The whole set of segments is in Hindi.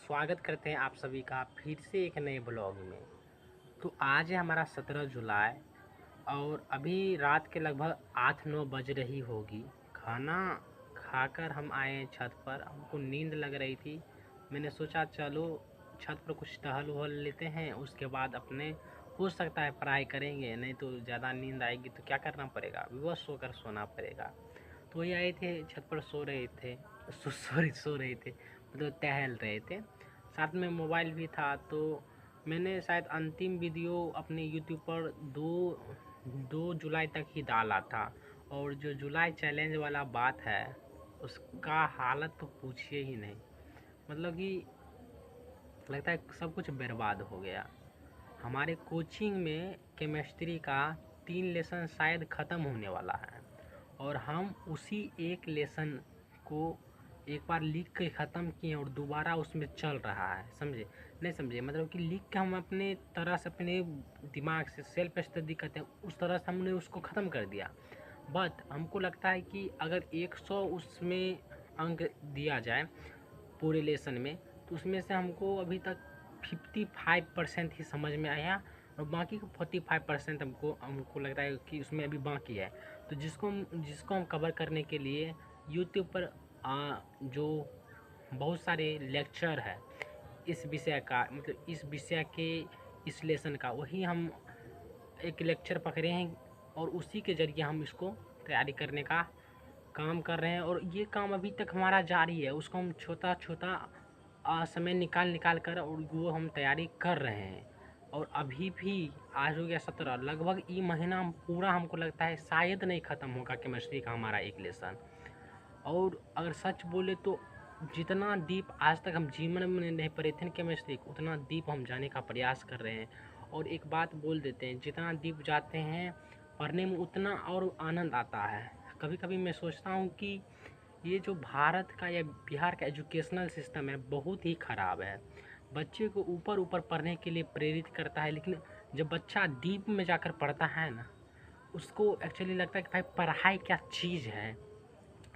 स्वागत करते हैं आप सभी का फिर से एक नए ब्लॉग में। तो आज है हमारा 17 जुलाई और अभी रात के लगभग 8-9 बज रही होगी। खाना खाकर हम आए हैं छत पर। हमको नींद लग रही थी। मैंने सोचा चलो छत पर कुछ टहल वहल लेते हैं, उसके बाद अपने हो सकता है पढ़ाई करेंगे, नहीं तो ज़्यादा नींद आएगी तो क्या करना पड़ेगा, विवश होकर सोना पड़ेगा। तो ये आए थे छत पर सो रहे थे, सो रहे थे मतलब टहल रहे थे। साथ में मोबाइल भी था। तो मैंने शायद अंतिम वीडियो अपने यूट्यूब पर 2 जुलाई तक ही डाला था। और जो जुलाई चैलेंज वाला बात है उसका हालत तो पूछिए ही नहीं। मतलब कि लगता है सब कुछ बर्बाद हो गया। हमारे कोचिंग में केमिस्ट्री का 3 लेसन शायद ख़त्म होने वाला है और हम उसी एक लेसन को एक बार लिख के ख़त्म किए और दोबारा उसमें चल रहा है। समझे नहीं समझे, मतलब कि लिख के हम अपने तरह से अपने दिमाग से सेल्फ स्टडी करते हैं, उस तरह से हमने उसको ख़त्म कर दिया। बट हमको लगता है कि अगर 100 उसमें अंक दिया जाए पूरे लेसन में, तो उसमें से हमको अभी तक 55% ही समझ में आया और बाकी का 45% हमको लगता है कि उसमें अभी बाकी है। तो जिसको हम कवर करने के लिए यूट्यूब पर जो बहुत सारे लेक्चर है इस विषय का, मतलब इस विषय के इस लेसन का, वही हम एक लेक्चर पकड़े हैं और उसी के ज़रिए हम इसको तैयारी करने का काम कर रहे हैं। और ये काम अभी तक हमारा जारी है, उसको हम छोटा छोटा समय निकाल कर और वो हम तैयारी कर रहे हैं। और अभी भी आज हो गया 17, लगभग ये महीना पूरा हमको लगता है शायद नहीं ख़त्म होगा केमिस्ट्री का हमारा एक लेसन। और अगर सच बोले तो जितना डीप आज तक हम जीवन में नहीं पढ़े थे केमिस्ट्री को, उतना डीप हम जाने का प्रयास कर रहे हैं। और एक बात बोल देते हैं, जितना डीप जाते हैं पढ़ने में उतना और आनंद आता है। कभी कभी मैं सोचता हूँ कि ये जो भारत का या बिहार का एजुकेशनल सिस्टम है बहुत ही ख़राब है। बच्चे को ऊपर ऊपर पढ़ने के लिए प्रेरित करता है, लेकिन जब बच्चा डीप में जाकर पढ़ता है ना, उसको एक्चुअली लगता है कि भाई पढ़ाई क्या चीज़ है।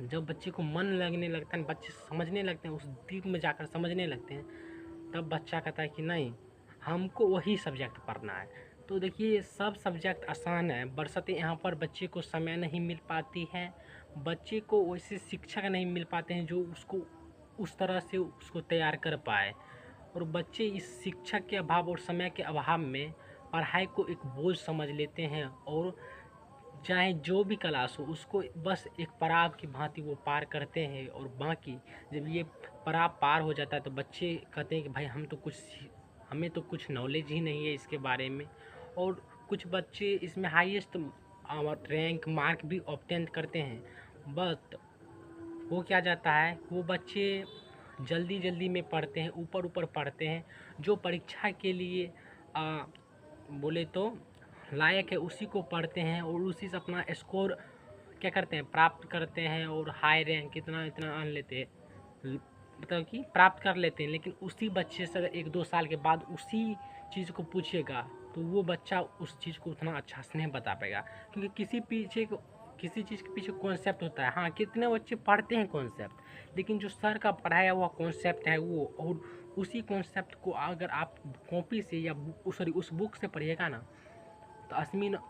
जब बच्चे को मन लगने लगता है, बच्चे समझने लगते हैं, उस डीप में जाकर समझने लगते हैं, तब बच्चा कहता है कि नहीं हमको वही सब्जेक्ट पढ़ना है। तो देखिए सब सब्जेक्ट आसान है, बरसते यहाँ पर बच्चे को समय नहीं मिल पाती है, बच्चे को वैसे शिक्षक नहीं मिल पाते हैं जो उसको उस तरह से उसको तैयार कर पाए। और बच्चे इस शिक्षक के अभाव और समय के अभाव में पढ़ाई को एक बोझ समझ लेते हैं और चाहे जो भी क्लास हो उसको बस एक पड़ाव की भांति वो पार करते हैं। और बाकी जब ये पड़ाव पार हो जाता है तो बच्चे कहते हैं कि भाई हमें तो कुछ नॉलेज ही नहीं है इसके बारे में। और कुछ बच्चे इसमें हाईएस्ट रैंक मार्क भी ऑब्टेन करते हैं। बट वो क्या जाता है, वो बच्चे जल्दी जल्दी में पढ़ते हैं, ऊपर ऊपर पढ़ते हैं, जो परीक्षा के लिए बोले तो लायक है उसी को पढ़ते हैं और उसी से अपना स्कोर क्या करते हैं प्राप्त करते हैं और हाई रैंक इतना इतना आन लेते हैं, मतलब कि प्राप्त कर लेते हैं। लेकिन उसी बच्चे से 1-2 साल के बाद उसी चीज़ को पूछेगा तो वो बच्चा उस चीज़ को उतना अच्छा से नहीं बता पाएगा, क्योंकि किसी चीज़ के पीछे कॉन्सेप्ट होता है। हाँ, कितने बच्चे पढ़ते हैं कॉन्सेप्ट, लेकिन जो सर का पढ़ाया हुआ कॉन्सेप्ट है वो, और उसी कॉन्सेप्ट को अगर आप कॉपी से या उस बुक से पढ़िएगा ना, तो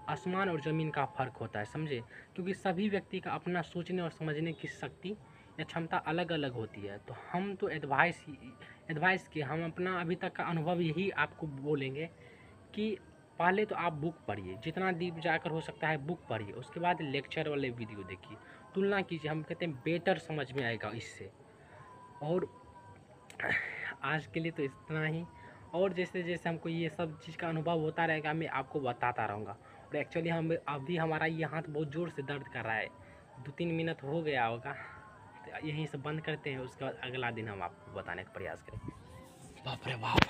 आसमान और ज़मीन का फ़र्क होता है, समझे। क्योंकि सभी व्यक्ति का अपना सोचने और समझने की शक्ति या क्षमता अलग अलग होती है। तो हम तो एडवाइस के हम अपना अभी तक का अनुभव यही आपको बोलेंगे कि पहले तो आप बुक पढ़िए, जितना डीप जाकर हो सकता है बुक पढ़िए, उसके बाद लेक्चर वाले वीडियो देखिए, तुलना कीजिए, हम कहते हैं बेटर समझ में आएगा इससे। और आज के लिए तो इतना ही। और जैसे जैसे हमको ये सब चीज़ का अनुभव होता रहेगा मैं आपको बताता रहूँगा। और एक्चुअली हम अभी हमारा ये हाथ बहुत ज़ोर से दर्द कर रहा है, 2-3 मिनट हो गया होगा, तो यहीं से बंद करते हैं, उसके बाद अगला दिन हम आपको बताने का प्रयास करेंगे। बाप रे बाप।